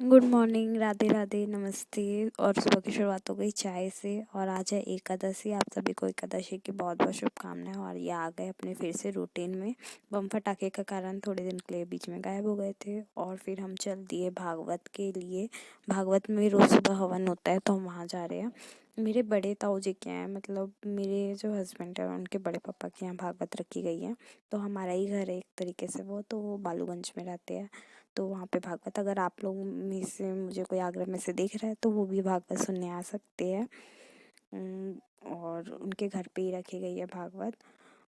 Good morning, Radhe Radhe, नमस्ते। और सुबह की शुरुआत हो गई चाय से। और आज है एकादशी। आप सभी को एकादशी की बहुत बहुत शुभकामनाएं। और ये आ गए अपने फिर से रूटीन में। बम फटाके का कारण थोड़े दिन के लिए बीच में गायब हो गए थे और फिर हम चल दिए भागवत के लिए। भागवत में रोज़ सुबह हवन होता है तो हम वहाँ जा रहे हैं। मेरे बड़े ताऊ जी के हैं, मतलब मेरे जो हस्बैंड है उनके बड़े पापा के यहाँ भागवत रखी गई है। तो हमारा ही घर है एक तरीके से, वो बालूगंज में रहते हैं। तो वहाँ पे भागवत, अगर आप लोग में से मुझे कोई आगरा में से देख रहा है तो वो भी भागवत सुनने आ सकते हैं। और उनके घर पे ही रखी गई है भागवत।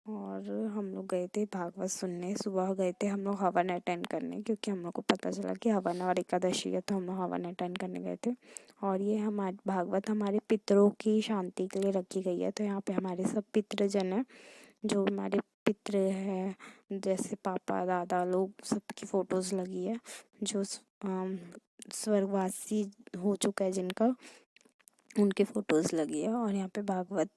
और हम लोग गए थे भागवत सुनने। सुबह गए थे हम लोग हवन अटेंड करने, क्योंकि हम लोग को पता चला कि हवन और एकादशी है तो हम लोग हवन अटेंड करने गए थे। और ये हमारे भागवत हमारे पितरों की शांति के लिए रखी गई है। तो यहाँ पे हमारे सब पितृजन हैं, जो हमारे पितृ हैं, जैसे पापा दादा लोग, सबकी फ़ोटोज़ लगी है। जो स्वर्गवासी हो चुका है जिनका, उनके फ़ोटोज़ लगी है। और यहाँ पे भागवत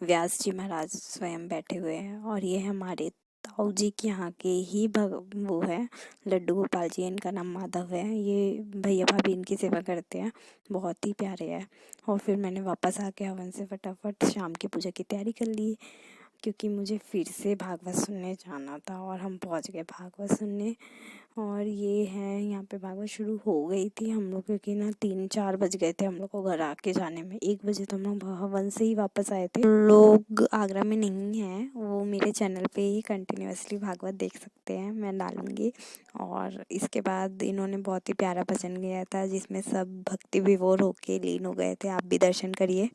व्यास जी महाराज स्वयं बैठे हुए हैं। और ये हमारे ताऊ जी के यहाँ के ही वो है, लड्डू गोपाल जी, इनका नाम माधव है। ये भैया भाभी इनकी सेवा करते हैं, बहुत ही प्यारे हैं। और फिर मैंने वापस आके हवन से फटाफट शाम की पूजा की तैयारी कर ली, क्योंकि मुझे फिर से भागवत सुनने जाना था। और हम पहुंच गए भागवत सुनने। और ये है यहाँ पे भागवत शुरू हो गई थी हम लोग, क्योंकि ना 3-4 बज गए थे हम लोग को घर आके जाने में। 1 बजे तो हम लोग हवन से ही वापस आए थे। लोग आगरा में नहीं हैं, वो मेरे चैनल पे ही कंटिन्यूअसली भागवत देख सकते हैं, मैं डालूँगी। और इसके बाद इन्होंने बहुत ही प्यारा भजन गाया था, जिसमें सब भक्ति विभोर होके लीन हो गए थे। आप भी दर्शन करिए।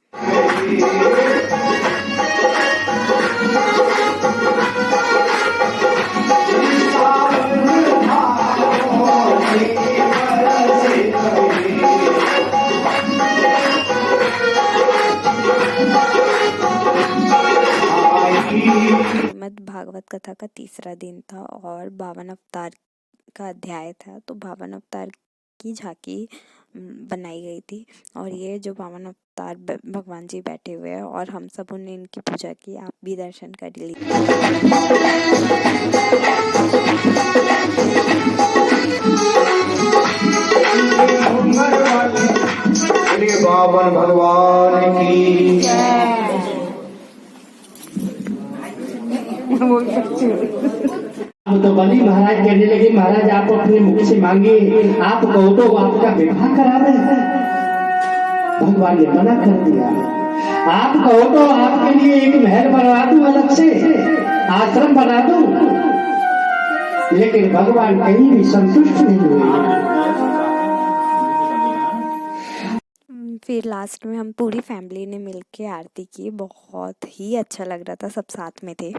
श्रीमद् भागवत कथा का तीसरा दिन था और 52 अवतार का अध्याय था। तो 52 अवतार की झांकी बनाई गई थी। और ये जो 52 अवतार भगवान जी बैठे हुए हैं और हम सब ने इनकी पूजा की। आप भी दर्शन कर लीजिए। बावन भगवान की तो बनी। महाराज कहने लगे, महाराज आप अपने मुख से मांगे, आप कहो तो आपका विवाह करा दे। भगवान ने मना कर दिया। आप कहो तो आपके लिए एक महल बनवा दूं, अलग से आश्रम बना दूं। लेकिन भगवान कहीं भी संतुष्ट नहीं हुए। फिर लास्ट में हम पूरी फैमिली ने मिलके आरती की। बहुत ही अच्छा लग रहा था, सब साथ में थे।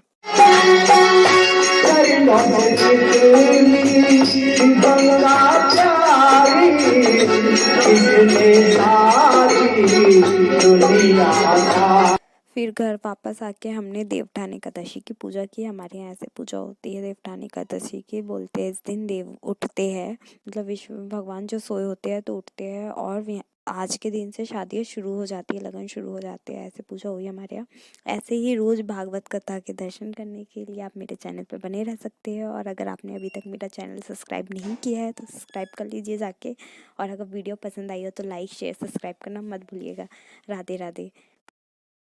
फिर घर वापस आके हमने देवउठान एकादशी की पूजा की। हमारे यहाँ ऐसे पूजा होती है देवउठान एकादशी की। बोलते हैं इस दिन देव उठते हैं, मतलब विश्व भगवान जो सोए होते हैं तो उठते हैं। और आज के दिन से शादियाँ शुरू हो जाती है, लगन शुरू हो जाते हैं। ऐसे पूजा हुई हमारे यहाँ। ऐसे ही रोज़ भागवत कथा के दर्शन करने के लिए आप मेरे चैनल पर बने रह सकते हैं। और अगर आपने अभी तक मेरा चैनल सब्सक्राइब नहीं किया है तो सब्सक्राइब कर लीजिए जाके। और अगर वीडियो पसंद आई हो तो लाइक शेयर सब्सक्राइब करना मत भूलिएगा। राधे राधे।